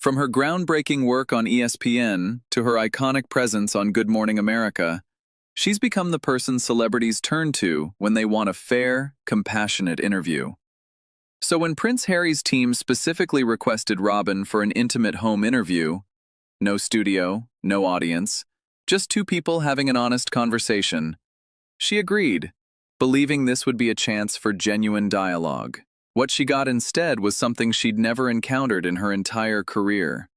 From her groundbreaking work on ESPN to her iconic presence on Good Morning America, she's become the person celebrities turn to when they want a fair, compassionate interview. So when Prince Harry's team specifically requested Robin for an intimate home interview, no studio, no audience, just two people having an honest conversation, she agreed, believing this would be a chance for genuine dialogue. What she got instead was something she'd never encountered in her entire career.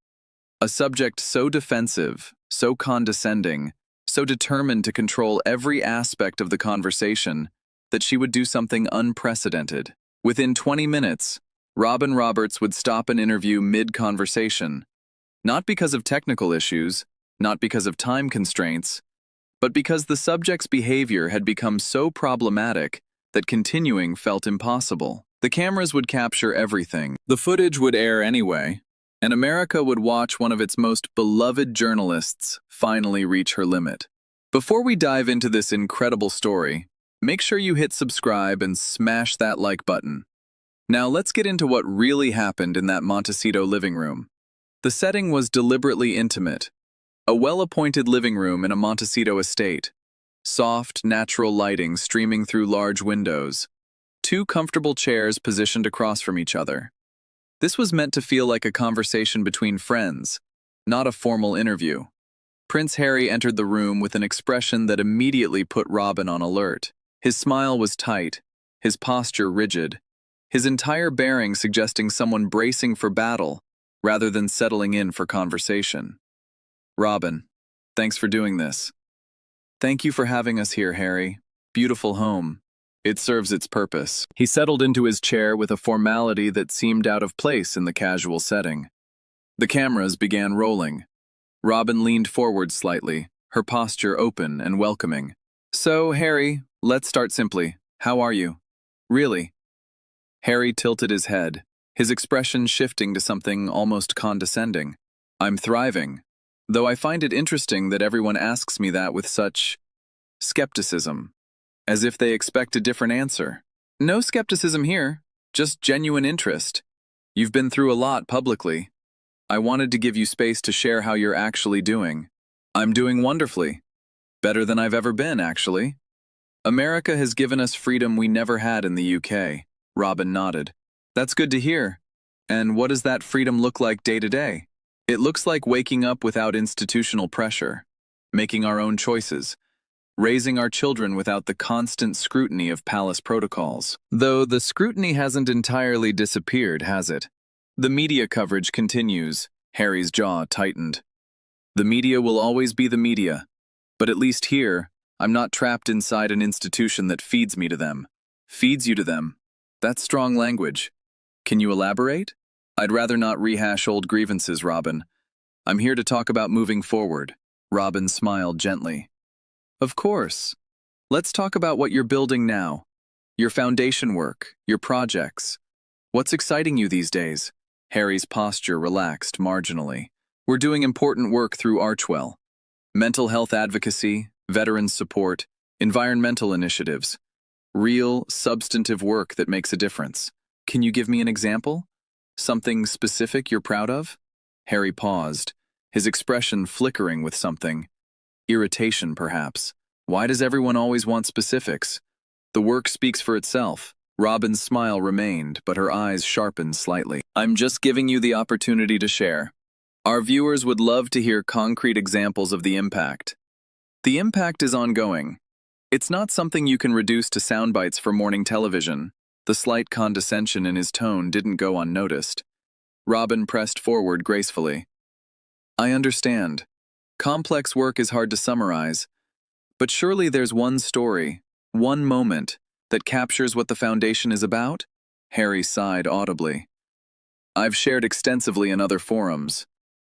A subject so defensive, so condescending, so determined to control every aspect of the conversation that she would do something unprecedented. Within 20 minutes, Robin Roberts would stop an interview mid-conversation, not because of technical issues, not because of time constraints, but because the subject's behavior had become so problematic that continuing felt impossible. The cameras would capture everything. The footage would air anyway, and America would watch one of its most beloved journalists finally reach her limit. Before we dive into this incredible story, make sure you hit subscribe and smash that like button. Now let's get into what really happened in that Montecito living room. The setting was deliberately intimate. A well-appointed living room in a Montecito estate. Soft, natural lighting streaming through large windows. Two comfortable chairs positioned across from each other. This was meant to feel like a conversation between friends, not a formal interview. Prince Harry entered the room with an expression that immediately put Robin on alert. His smile was tight, his posture rigid, his entire bearing suggesting someone bracing for battle rather than settling in for conversation. Robin, thanks for doing this. Thank you for having us here, Harry. Beautiful home. It serves its purpose. He settled into his chair with a formality that seemed out of place in the casual setting. The cameras began rolling. Robin leaned forward slightly, her posture open and welcoming. So, Harry, let's start simply. How are you? Really? Harry tilted his head, his expression shifting to something almost condescending. I'm thriving, though I find it interesting that everyone asks me that with such skepticism. As if they expect a different answer. No skepticism here, just genuine interest. You've been through a lot publicly. I wanted to give you space to share how you're actually doing. I'm doing wonderfully. Better than I've ever been, actually. America has given us freedom we never had in the UK. Robin nodded. That's good to hear. And what does that freedom look like day to day? It looks like waking up without institutional pressure, making our own choices, raising our children without the constant scrutiny of palace protocols. Though the scrutiny hasn't entirely disappeared, has it? The media coverage continues. Harry's jaw tightened. The media will always be the media, but at least here, I'm not trapped inside an institution that feeds me to them. Feeds you to them. That's strong language. Can you elaborate? I'd rather not rehash old grievances, Robin. I'm here to talk about moving forward. Robin smiled gently. Of course. Let's talk about what you're building now. Your foundation work, your projects. What's exciting you these days? Harry's posture relaxed marginally. We're doing important work through Archwell. Mental health advocacy, veterans support, environmental initiatives. Real, substantive work that makes a difference. Can you give me an example? Something specific you're proud of? Harry paused, his expression flickering with something. Irritation, perhaps. Why does everyone always want specifics? The work speaks for itself. Robin's smile remained, but her eyes sharpened slightly. I'm just giving you the opportunity to share. Our viewers would love to hear concrete examples of the impact. The impact is ongoing. It's not something you can reduce to sound bites for morning television. The slight condescension in his tone didn't go unnoticed. Robin pressed forward gracefully. I understand. Complex work is hard to summarize, but surely there's one story, one moment, that captures what the foundation is about? Harry sighed audibly. I've shared extensively in other forums.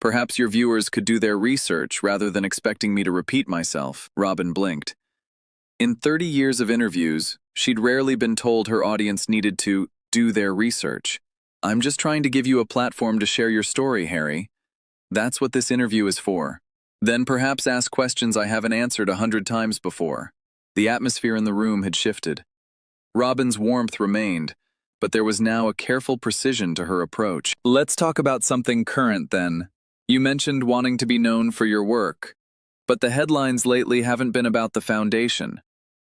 Perhaps your viewers could do their research rather than expecting me to repeat myself. Robin blinked. In 30 years of interviews, she'd rarely been told her audience needed to do their research. I'm just trying to give you a platform to share your story, Harry. That's what this interview is for. Then perhaps ask questions I haven't answered 100 times before. The atmosphere in the room had shifted. Robin's warmth remained, but there was now a careful precision to her approach. Let's talk about something current then. You mentioned wanting to be known for your work, but the headlines lately haven't been about the foundation.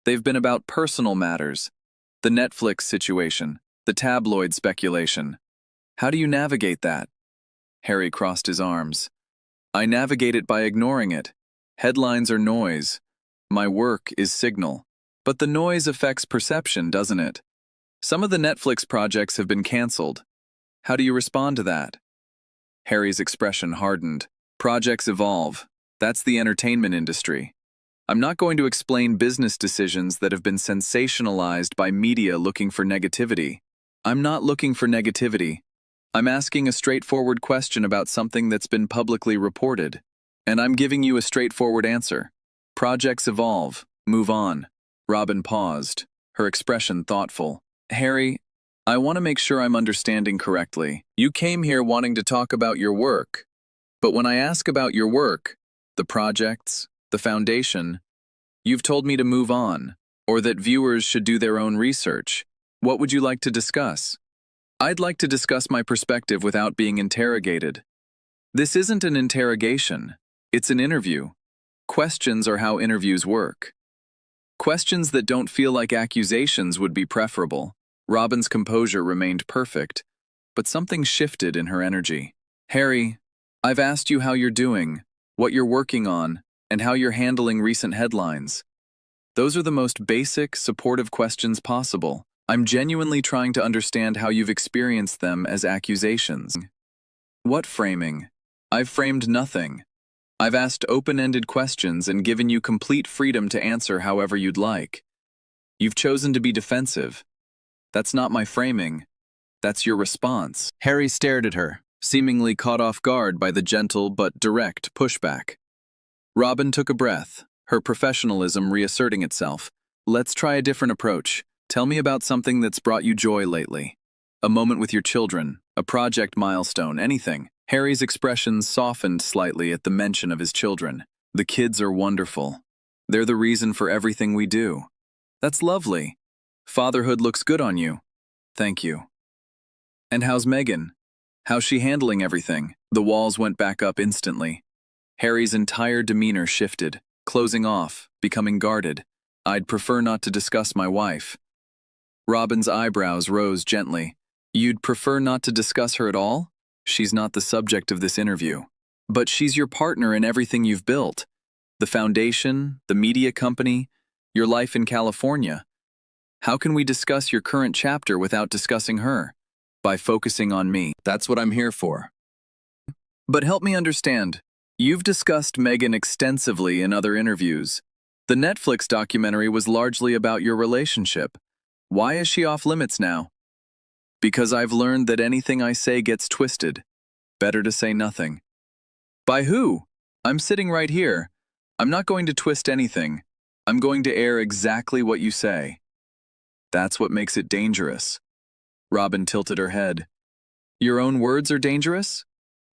They've been about personal matters, the Netflix situation, the tabloid speculation. How do you navigate that? Harry crossed his arms. I navigate it by ignoring it. Headlines are noise. My work is signal. But the noise affects perception, doesn't it? Some of the Netflix projects have been canceled. How do you respond to that? Harry's expression hardened. Projects evolve. That's the entertainment industry. I'm not going to explain business decisions that have been sensationalized by media looking for negativity. I'm not looking for negativity. I'm asking a straightforward question about something that's been publicly reported. And I'm giving you a straightforward answer. Projects evolve. Move on. Robin paused, her expression thoughtful. Harry, I want to make sure I'm understanding correctly. You came here wanting to talk about your work. But when I ask about your work, the projects, the foundation, you've told me to move on, or that viewers should do their own research. What would you like to discuss? I'd like to discuss my perspective without being interrogated. This isn't an interrogation. It's an interview. Questions are how interviews work. Questions that don't feel like accusations would be preferable. Robin's composure remained perfect, but something shifted in her energy. Harry, I've asked you how you're doing, what you're working on, and how you're handling recent headlines. Those are the most basic, supportive questions possible. I'm genuinely trying to understand how you've experienced them as accusations. What framing? I've framed nothing. I've asked open-ended questions and given you complete freedom to answer however you'd like. You've chosen to be defensive. That's not my framing. That's your response. Harry stared at her, seemingly caught off guard by the gentle but direct pushback. Robin took a breath, her professionalism reasserting itself. Let's try a different approach. Tell me about something that's brought you joy lately. A moment with your children, a project milestone, anything. Harry's expression softened slightly at the mention of his children. The kids are wonderful. They're the reason for everything we do. That's lovely. Fatherhood looks good on you. Thank you. And how's Megan? How's she handling everything? The walls went back up instantly. Harry's entire demeanor shifted, closing off, becoming guarded. I'd prefer not to discuss my wife. Robin's eyebrows rose gently. You'd prefer not to discuss her at all? She's not the subject of this interview. But she's your partner in everything you've built. The foundation, the media company, your life in California. How can we discuss your current chapter without discussing her? By focusing on me. That's what I'm here for. But help me understand. You've discussed Megan extensively in other interviews. The Netflix documentary was largely about your relationship. Why is she off limits now? Because I've learned that anything I say gets twisted. Better to say nothing. By who? I'm sitting right here. I'm not going to twist anything. I'm going to air exactly what you say. That's what makes it dangerous. Robin tilted her head. Your own words are dangerous?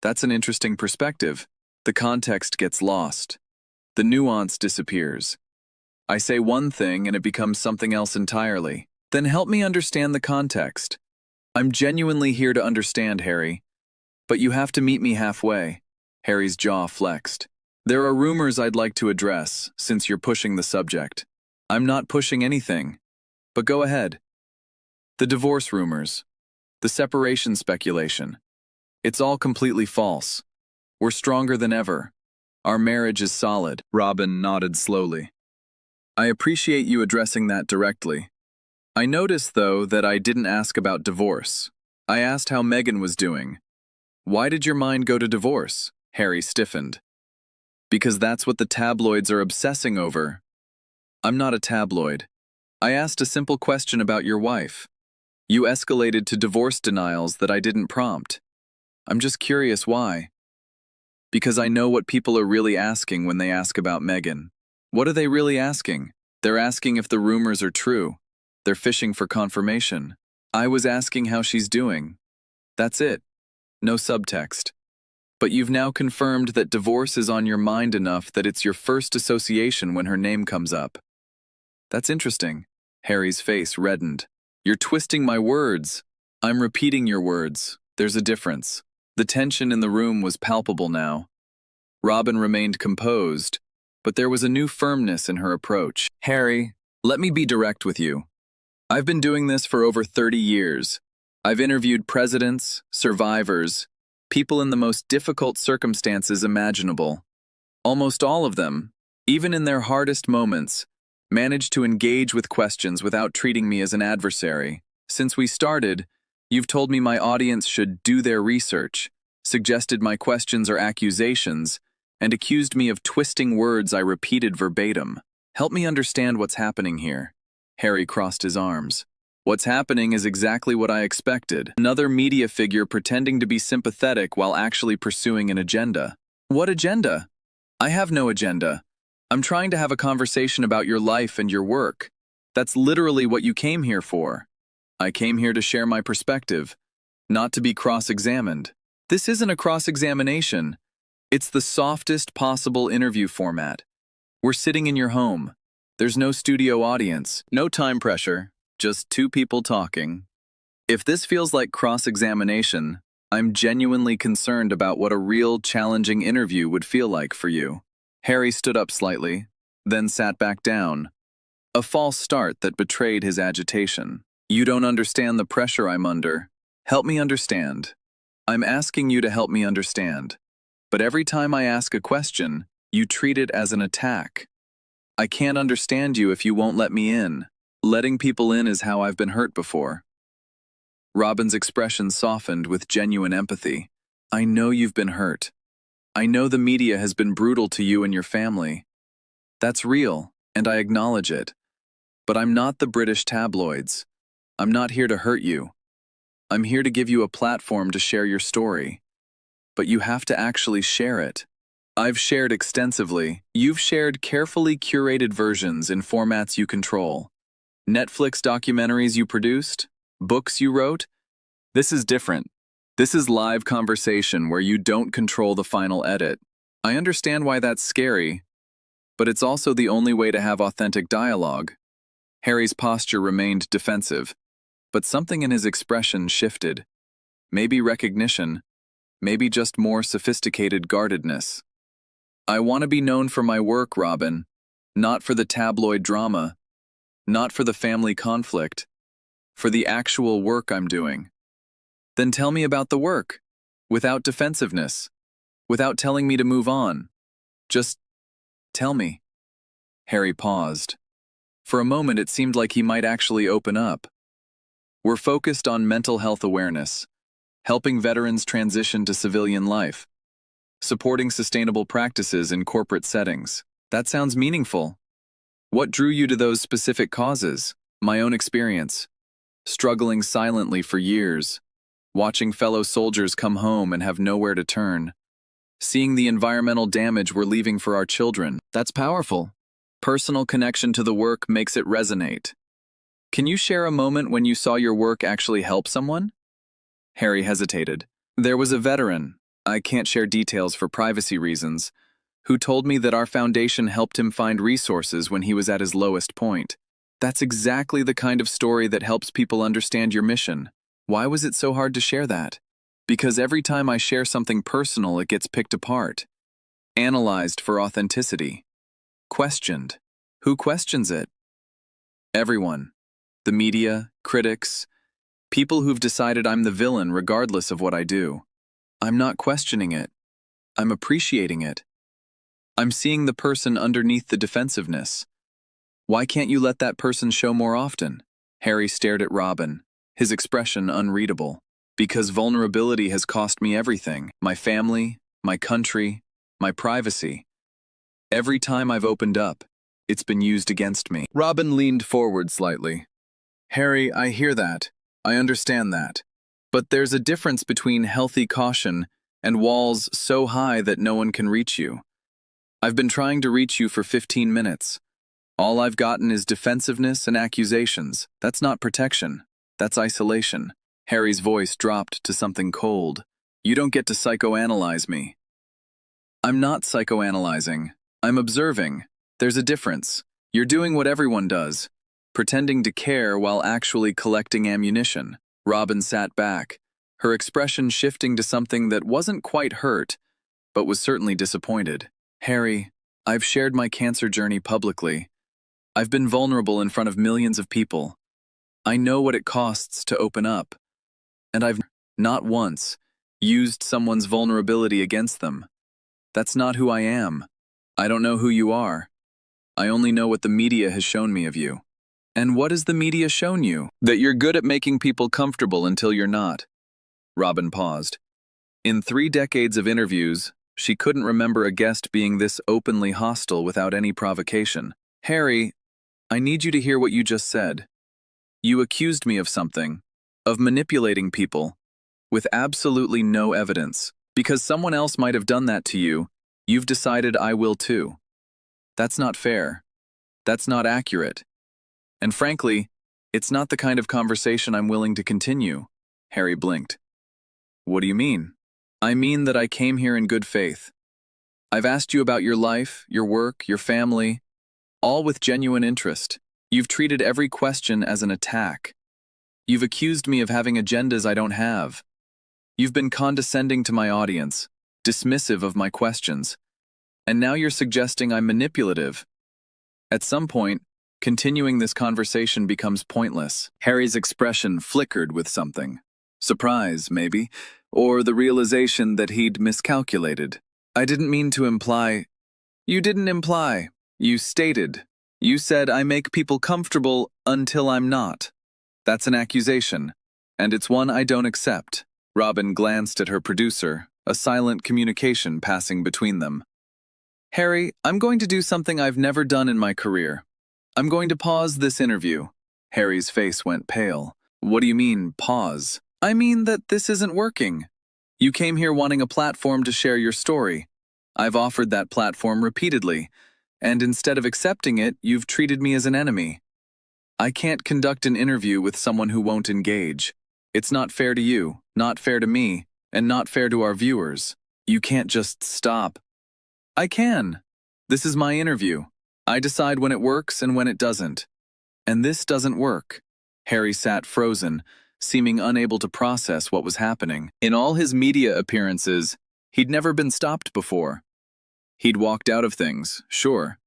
That's an interesting perspective. The context gets lost. The nuance disappears. I say one thing and it becomes something else entirely. Then help me understand the context. I'm genuinely here to understand, Harry. But you have to meet me halfway. Harry's jaw flexed. There are rumors I'd like to address, since you're pushing the subject. I'm not pushing anything. But go ahead. The divorce rumors. The separation speculation. It's all completely false. We're stronger than ever. Our marriage is solid. Robin nodded slowly. I appreciate you addressing that directly. I noticed, though, that I didn't ask about divorce. I asked how Megan was doing. Why did your mind go to divorce? Harry stiffened. Because that's what the tabloids are obsessing over. I'm not a tabloid. I asked a simple question about your wife. You escalated to divorce denials that I didn't prompt. I'm just curious why. Because I know what people are really asking when they ask about Megan. What are they really asking? They're asking if the rumors are true. They're fishing for confirmation. I was asking how she's doing. That's it. No subtext. But you've now confirmed that divorce is on your mind enough that it's your first association when her name comes up. That's interesting. Harry's face reddened. You're twisting my words. I'm repeating your words. There's a difference. The tension in the room was palpable now. Robin remained composed, but there was a new firmness in her approach. Harry, let me be direct with you. I've been doing this for over 30 years. I've interviewed presidents, survivors, people in the most difficult circumstances imaginable. Almost all of them, even in their hardest moments, managed to engage with questions without treating me as an adversary. Since we started, you've told me my audience should do their research, suggested my questions are accusations, and accused me of twisting words I repeated verbatim. Help me understand what's happening here. Harry crossed his arms. What's happening is exactly what I expected. Another media figure pretending to be sympathetic while actually pursuing an agenda. What agenda? I have no agenda. I'm trying to have a conversation about your life and your work. That's literally what you came here for. I came here to share my perspective, not to be cross-examined. This isn't a cross-examination. It's the softest possible interview format. We're sitting in your home. There's no studio audience, no time pressure, just two people talking. If this feels like cross-examination, I'm genuinely concerned about what a real, challenging interview would feel like for you. Harry stood up slightly, then sat back down. A false start that betrayed his agitation. You don't understand the pressure I'm under. Help me understand. I'm asking you to help me understand. But every time I ask a question, you treat it as an attack. I can't understand you if you won't let me in. Letting people in is how I've been hurt before. Robin's expression softened with genuine empathy. I know you've been hurt. I know the media has been brutal to you and your family. That's real, and I acknowledge it. But I'm not the British tabloids. I'm not here to hurt you. I'm here to give you a platform to share your story. But you have to actually share it. I've shared extensively. You've shared carefully curated versions in formats you control. Netflix documentaries you produced? Books you wrote? This is different. This is live conversation where you don't control the final edit. I understand why that's scary, but it's also the only way to have authentic dialogue. Harry's posture remained defensive, but something in his expression shifted. Maybe recognition, maybe just more sophisticated guardedness. I want to be known for my work, Robin, not for the tabloid drama, not for the family conflict, for the actual work I'm doing. Then tell me about the work, without defensiveness, without telling me to move on. Just tell me. Harry paused. For a moment it seemed like he might actually open up. We're focused on mental health awareness, helping veterans transition to civilian life, supporting sustainable practices in corporate settings. That sounds meaningful. What drew you to those specific causes? My own experience. Struggling silently for years. Watching fellow soldiers come home and have nowhere to turn. Seeing the environmental damage we're leaving for our children. That's powerful. Personal connection to the work makes it resonate. Can you share a moment when you saw your work actually help someone? Harry hesitated. There was a veteran, I can't share details for privacy reasons, who told me that our foundation helped him find resources when he was at his lowest point. That's exactly the kind of story that helps people understand your mission. Why was it so hard to share that? Because every time I share something personal, it gets picked apart. Analyzed for authenticity. Questioned. Who questions it? Everyone. The media, critics, people who've decided I'm the villain regardless of what I do. I'm not questioning it. I'm appreciating it. I'm seeing the person underneath the defensiveness. Why can't you let that person show more often? Harry stared at Robin, his expression unreadable. Because vulnerability has cost me everything. My family, my country, my privacy. Every time I've opened up, it's been used against me. Robin leaned forward slightly. Harry, I hear that. I understand that. But there's a difference between healthy caution and walls so high that no one can reach you. I've been trying to reach you for 15 minutes. All I've gotten is defensiveness and accusations. That's not protection. That's isolation. Harry's voice dropped to something cold. You don't get to psychoanalyze me. I'm not psychoanalyzing. I'm observing. There's a difference. You're doing what everyone does, pretending to care while actually collecting ammunition. Robin sat back, her expression shifting to something that wasn't quite hurt, but was certainly disappointed. Harry, I've shared my cancer journey publicly. I've been vulnerable in front of millions of people. I know what it costs to open up, and I've not once used someone's vulnerability against them. That's not who I am. I don't know who you are. I only know what the media has shown me of you. And what has the media shown you? That you're good at making people comfortable until you're not. Robin paused. In 3 decades of interviews, she couldn't remember a guest being this openly hostile without any provocation. Harry, I need you to hear what you just said. You accused me of something, of manipulating people, with absolutely no evidence. Because someone else might have done that to you, you've decided I will too. That's not fair. That's not accurate. And frankly, it's not the kind of conversation I'm willing to continue. Harry blinked. What do you mean? I mean that I came here in good faith. I've asked you about your life, your work, your family, all with genuine interest. You've treated every question as an attack. You've accused me of having agendas I don't have. You've been condescending to my audience, dismissive of my questions. And now you're suggesting I'm manipulative. At some point, continuing this conversation becomes pointless. Harry's expression flickered with something. Surprise, maybe, or the realization that he'd miscalculated. I didn't mean to imply. You didn't imply. You stated. You said I make people comfortable until I'm not. That's an accusation, and it's one I don't accept. Robin glanced at her producer, a silent communication passing between them. Harry, I'm going to do something I've never done in my career. I'm going to pause this interview. Harry's face went pale. What do you mean, pause? I mean that this isn't working. You came here wanting a platform to share your story. I've offered that platform repeatedly, and instead of accepting it, you've treated me as an enemy. I can't conduct an interview with someone who won't engage. It's not fair to you, not fair to me, and not fair to our viewers. You can't just stop. I can. This is my interview. I decide when it works and when it doesn't. And this doesn't work. Harry sat frozen, seeming unable to process what was happening. In all his media appearances, he'd never been stopped before. He'd walked out of things, sure.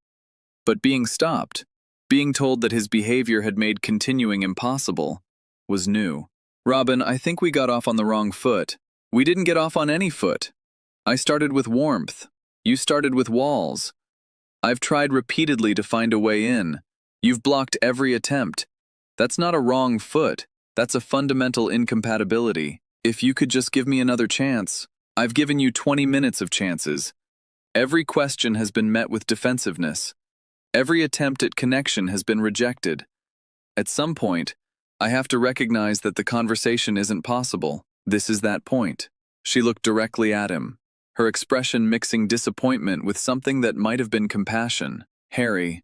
But being stopped, being told that his behavior had made continuing impossible, was new. Robin, I think we got off on the wrong foot. We didn't get off on any foot. I started with warmth. You started with walls. I've tried repeatedly to find a way in. You've blocked every attempt. That's not a wrong foot. That's a fundamental incompatibility. If you could just give me another chance. I've given you 20 minutes of chances. Every question has been met with defensiveness. Every attempt at connection has been rejected. At some point, I have to recognize that the conversation isn't possible. This is that point. She looked directly at him, her expression mixing disappointment with something that might have been compassion. Harry,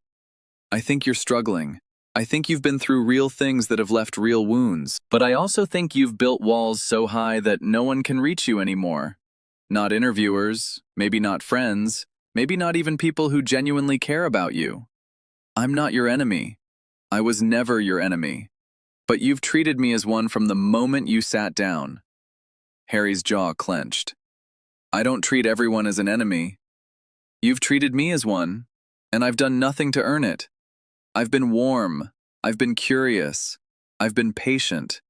I think you're struggling. I think you've been through real things that have left real wounds. But I also think you've built walls so high that no one can reach you anymore. Not interviewers, maybe not friends, maybe not even people who genuinely care about you. I'm not your enemy. I was never your enemy. But you've treated me as one from the moment you sat down. Harry's jaw clenched. I don't treat everyone as an enemy. You've treated me as one, and I've done nothing to earn it. I've been warm, I've been curious, I've been patient,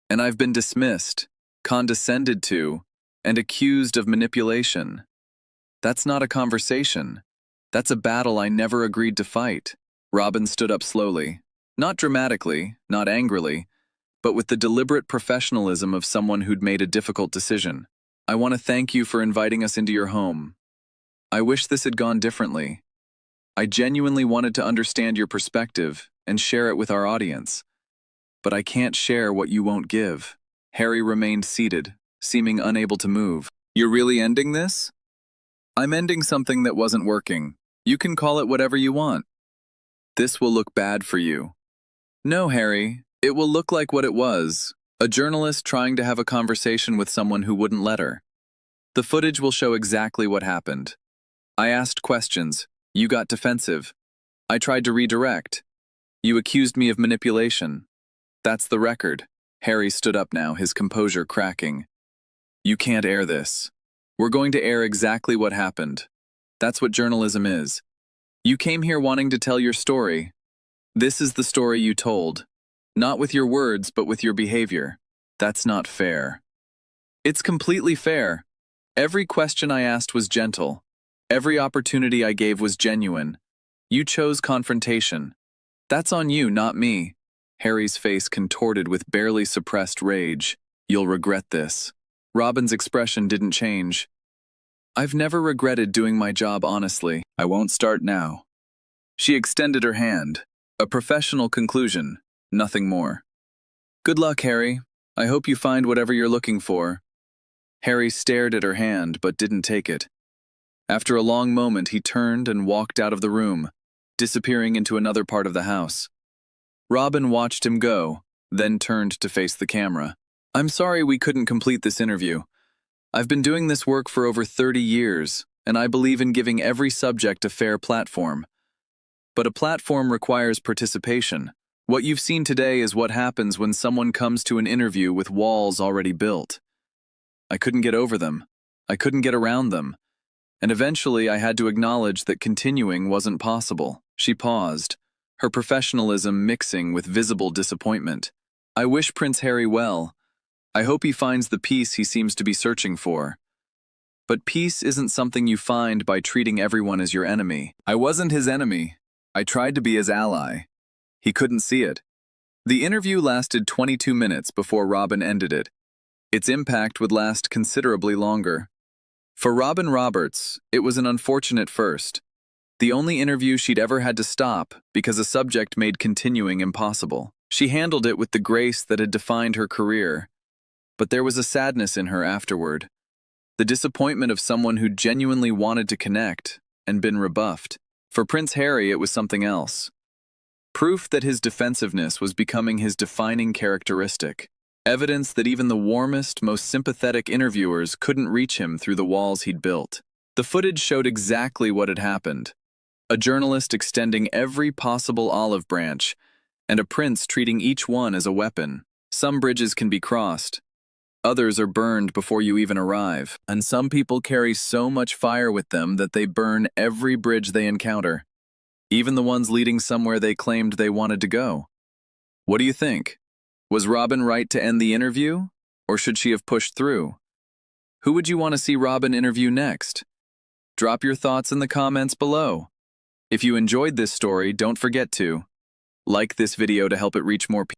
and I've been dismissed, condescended to, and accused of manipulation. That's not a conversation. That's a battle I never agreed to fight. Robin stood up slowly, not dramatically, not angrily, but with the deliberate professionalism of someone who'd made a difficult decision. I want to thank you for inviting us into your home. I wish this had gone differently. I genuinely wanted to understand your perspective and share it with our audience. But I can't share what you won't give. Harry remained seated, seeming unable to move. You're really ending this? I'm ending something that wasn't working. You can call it whatever you want. This will look bad for you. No, Harry, it will look like what it was. A journalist trying to have a conversation with someone who wouldn't let her. The footage will show exactly what happened. I asked questions. You got defensive. I tried to redirect. You accused me of manipulation. That's the record. Harry stood up now, his composure cracking. You can't air this. We're going to air exactly what happened. That's what journalism is. You came here wanting to tell your story. This is the story you told. Not with your words, but with your behavior. That's not fair. It's completely fair. Every question I asked was gentle. Every opportunity I gave was genuine. You chose confrontation. That's on you, not me. Harry's face contorted with barely suppressed rage. You'll regret this. Robin's expression didn't change. I've never regretted doing my job honestly. I won't start now. She extended her hand. A professional conclusion, nothing more. Good luck, Harry. I hope you find whatever you're looking for. Harry stared at her hand but didn't take it. After a long moment, he turned and walked out of the room, disappearing into another part of the house. Robin watched him go, then turned to face the camera. I'm sorry we couldn't complete this interview. I've been doing this work for over 30 years, and I believe in giving every subject a fair platform. But a platform requires participation. What you've seen today is what happens when someone comes to an interview with walls already built. I couldn't get over them. I couldn't get around them. And eventually I had to acknowledge that continuing wasn't possible. She paused, her professionalism mixing with visible disappointment. I wish Prince Harry well. I hope he finds the peace he seems to be searching for. But peace isn't something you find by treating everyone as your enemy. I wasn't his enemy. I tried to be his ally. He couldn't see it. The interview lasted 22 minutes before Robin ended it. Its impact would last considerably longer. For Robin Roberts, it was an unfortunate first. The only interview she'd ever had to stop because a subject made continuing impossible. She handled it with the grace that had defined her career. But there was a sadness in her afterward. The disappointment of someone who genuinely wanted to connect and been rebuffed. For Prince Harry, it was something else. Proof that his defensiveness was becoming his defining characteristic. Evidence that even the warmest, most sympathetic interviewers couldn't reach him through the walls he'd built. The footage showed exactly what had happened. A journalist extending every possible olive branch, and a prince treating each one as a weapon. Some bridges can be crossed. Others are burned before you even arrive. And some people carry so much fire with them that they burn every bridge they encounter. Even the ones leading somewhere they claimed they wanted to go. What do you think? Was Robin right to end the interview? Or should she have pushed through? Who would you want to see Robin interview next? Drop your thoughts in the comments below. If you enjoyed this story, don't forget to like this video to help it reach more people.